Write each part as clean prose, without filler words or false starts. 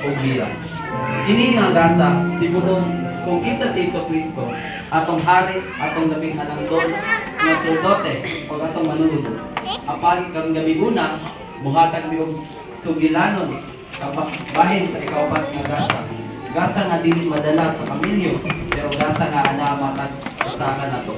ug biya. Kini nga gasa siguro kung kinsa si Jesucristo atong hari, atong labing halangdon nga sordote o atong manunubos. Apagi karong gabi una, buhatag mi og sugilanon bahin sa ikaupat nga gasa. Gasa nga dili madala sa pamilyo, pero gasa nga ana matag usaha nato.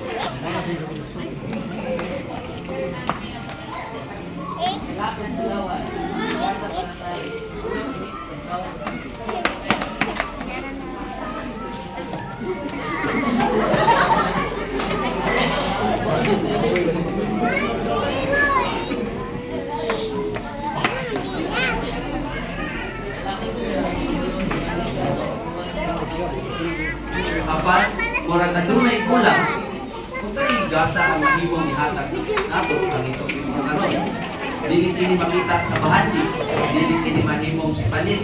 Apat, murag adunay kulang. Kung sa gasa ang mahimong ihatag nato ang Jesucristo karon. Dili kini makita sa bahandi, dili kini mahimong palit.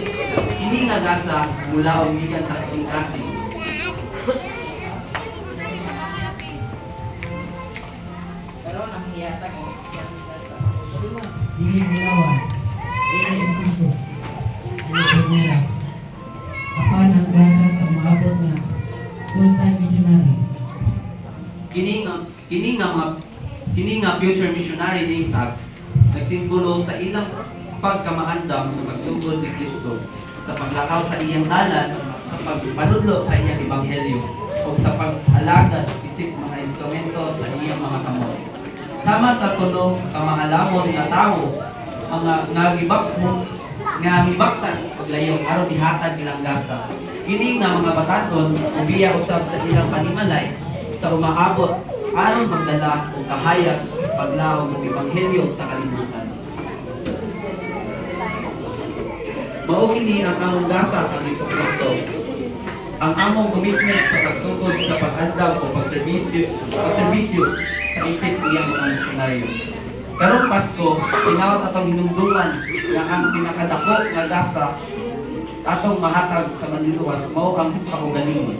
Kini nga gasa mula og gikan sa kasing-kasing. Karon ang hihatag ang gasa. Dili mulawan, dili insiso, dili segura. Apan ang gasa sa maabot na full-time missionary. Kini nga future missionary name tags nagsimbolo sa ilang pagkamaandam sa pagsugod ni Kristo, sa paglakaw sa iyang dalan, sa pagpanudlo sa iyang ebanghelyo, o sa pag-alagad isip mga instrumento sa iyang mga kamot. Sama sa tulo kamahalamon nga tawo, mga nga mibaktas paglayo aron ihatag ilang gasa. Kini nga mga batanon ubiya usab sa ilang panimalay sa umaabot aron magdala og kahayag paglaom ng ebanghelyo sa kalibutan. Mao kini ang among gasa kang Jesucristo. Ang among commitment sa pagsugod sa pag-andam o pagserbisyo sa isip iyang mga misyonaryo. Karong Pasko, tinawag atong hinumduman nga ang pinakadako nga gasa atong mahatag sa manluluwas mao ang kaugalingon.